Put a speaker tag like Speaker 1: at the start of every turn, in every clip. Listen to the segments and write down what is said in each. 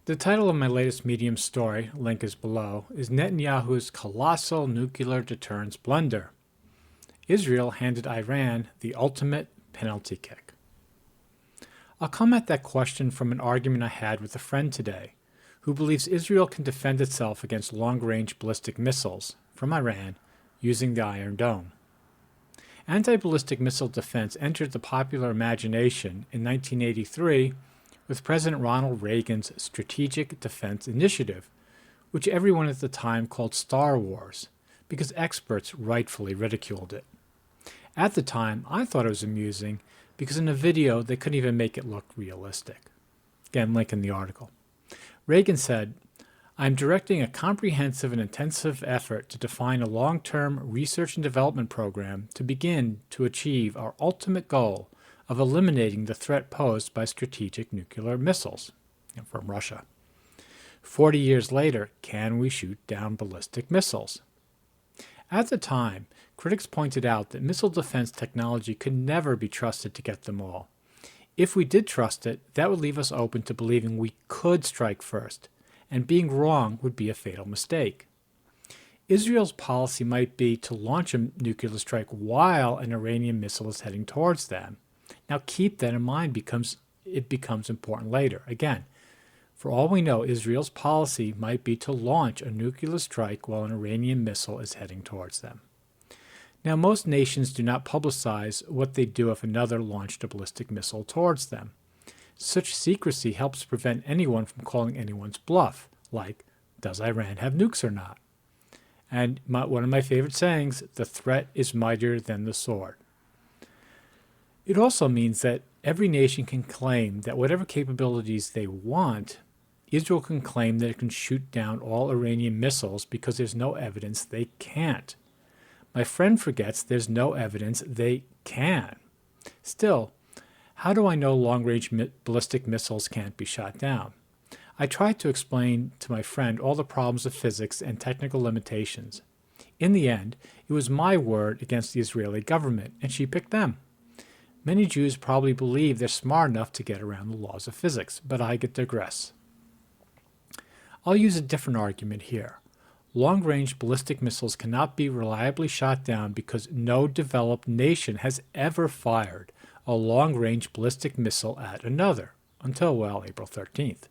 Speaker 1: The title of my latest Medium story, link is below, is Netanyahu's Colossal Nuclear Deterrence Blunder. Israel handed Iran the ultimate penalty kick. I'll come at that question from an argument I had with a friend today, who believes Israel can defend itself against long-range ballistic missiles from Iran using the Iron Dome. Anti-ballistic missile defense entered the popular imagination in 1983 with President Ronald Reagan's Strategic Defense Initiative, which everyone at the time called Star Wars, because experts rightfully ridiculed it. At the time, I thought it was amusing because in a video they couldn't even make it look realistic. Again, link in the article. Reagan said, "I'm directing a comprehensive and intensive effort to define a long-term research and development program to begin to achieve our ultimate goal of eliminating the threat posed by strategic nuclear missiles," from Russia. 40 years later, can we shoot down ballistic missiles? At the time, critics pointed out that missile defense technology could never be trusted to get them all. If we did trust it, that would leave us open to believing we could strike first, and being wrong would be a fatal mistake. Israel's policy might be to launch a nuclear strike while an Iranian missile is heading towards them. Now keep that in mind because it becomes important later. Again, for all we know, Israel's policy might be to launch a nuclear strike while an Iranian missile is heading towards them. Now, most nations do not publicize what they do if another launched a ballistic missile towards them. Such secrecy helps prevent anyone from calling anyone's bluff, like, does Iran have nukes or not? And one of my favorite sayings, the threat is mightier than the sword. It also means that every nation can claim that whatever capabilities they want, Israel can claim that it can shoot down all Iranian missiles because there's no evidence they can't. My friend forgets there's no evidence they can. Still, how do I know long-range ballistic missiles can't be shot down? I tried to explain to my friend all the problems of physics and technical limitations. In the end, it was my word against the Israeli government, and she picked them. Many Jews probably believe they're smart enough to get around the laws of physics, but I digress. I'll use a different argument here. Long-range ballistic missiles cannot be reliably shot down because no developed nation has ever fired a long-range ballistic missile at another, until, well, April 13th.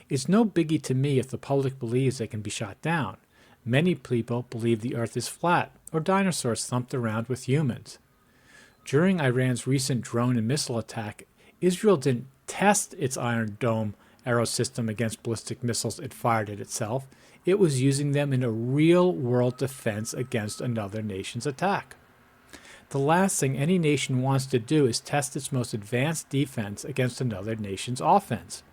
Speaker 1: It's no biggie to me if the public believes they can be shot down. Many people believe the Earth is flat, or dinosaurs thumped around with humans. During Iran's recent drone and missile attack, Israel didn't test its Iron Dome arrow system against ballistic missiles it fired at itself. It was using them in a real-world defense against another nation's attack. The last thing any nation wants to do is test its most advanced defense against another nation's offense.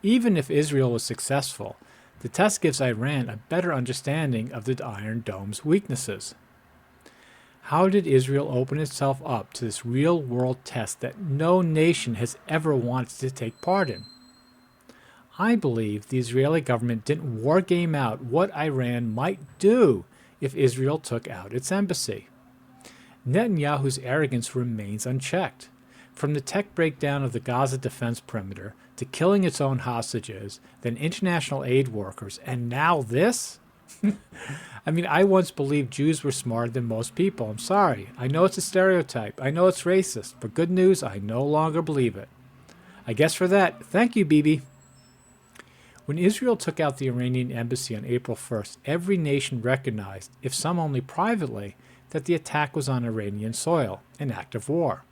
Speaker 1: Even if Israel was successful, the test gives Iran a better understanding of the Iron Dome's weaknesses. How did Israel open itself up to this real-world test that no nation has ever wanted to take part in? I believe the Israeli government didn't wargame out what Iran might do if Israel took out its embassy. Netanyahu's arrogance remains unchecked. From the tech breakdown of the Gaza defense perimeter to killing its own hostages, then international aid workers, and now this? I once believed Jews were smarter than most people. I'm sorry. I know it's a stereotype. I know it's racist. But good news, I no longer believe it. I guess for that, thank you, Bibi. When Israel took out the Iranian embassy on April 1st, every nation recognized, if some only privately, that the attack was on Iranian soil, an act of war.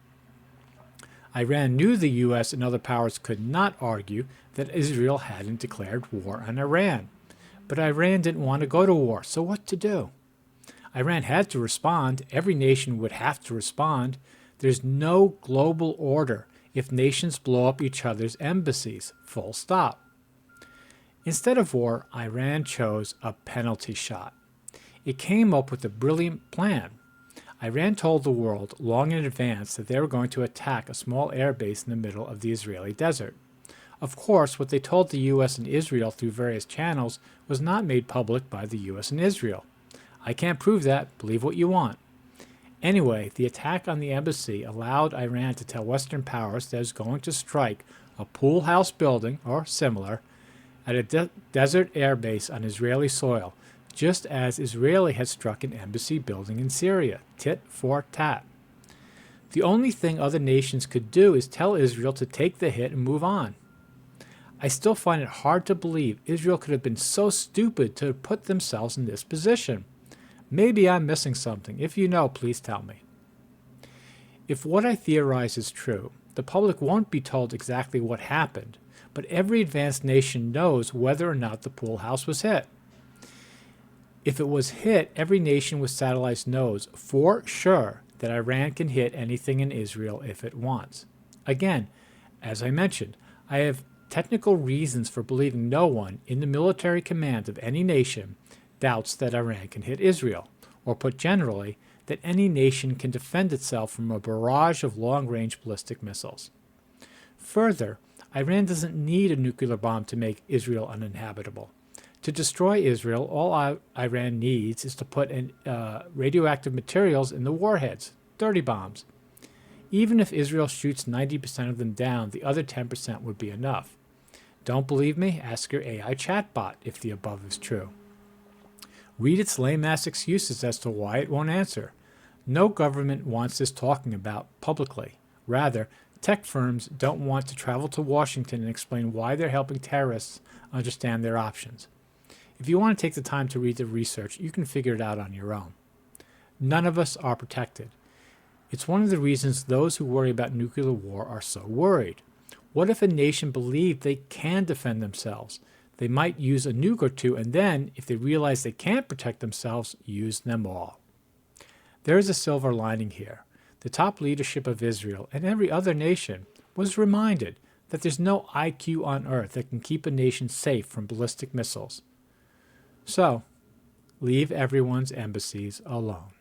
Speaker 1: Iran knew the U.S. and other powers could not argue that Israel hadn't declared war on Iran. But Iran didn't want to go to war, so what to do? Iran had to respond. Every nation would have to respond. There's no global order if nations blow up each other's embassies, full stop. Instead of war, Iran chose a penalty shot. It came up with a brilliant plan. Iran told the world long in advance that they were going to attack a small air base in the middle of the Israeli desert. Of course, what they told the U.S. and Israel through various channels was not made public by the U.S. and Israel. I can't prove that. Believe what you want. Anyway, the attack on the embassy allowed Iran to tell Western powers that it was going to strike a pool house building, or similar, at a desert air base on Israeli soil, just as Israel had struck an embassy building in Syria, tit for tat. The only thing other nations could do is tell Israel to take the hit and move on. I still find it hard to believe Israel could have been so stupid to put themselves in this position. Maybe I'm missing something. If you know, please tell me. If what I theorize is true, the public won't be told exactly what happened, but every advanced nation knows whether or not the pool house was hit. If it was hit, every nation with satellites knows for sure that Iran can hit anything in Israel if it wants. Again, as I mentioned, I have technical reasons for believing no one in the military command of any nation doubts that Iran can hit Israel, or put generally, that any nation can defend itself from a barrage of long-range ballistic missiles. Further, Iran doesn't need a nuclear bomb to make Israel uninhabitable. To destroy Israel, all Iran needs is to put radioactive materials in the warheads, dirty bombs. Even if Israel shoots 90% of them down, the other 10% would be enough. Don't believe me? Ask your AI chatbot if the above is true. Read its lame-ass excuses as to why it won't answer. No government wants this talking about publicly. Rather, tech firms don't want to travel to Washington and explain why they're helping terrorists understand their options. If you want to take the time to read the research, you can figure it out on your own. None of us are protected. It's one of the reasons those who worry about nuclear war are so worried. What if a nation believed they can defend themselves? They might use a nuke or two, and then, if they realize they can't protect themselves, use them all. There is a silver lining here. The top leadership of Israel and every other nation was reminded that there's no IQ on earth that can keep a nation safe from ballistic missiles. So, leave everyone's embassies alone.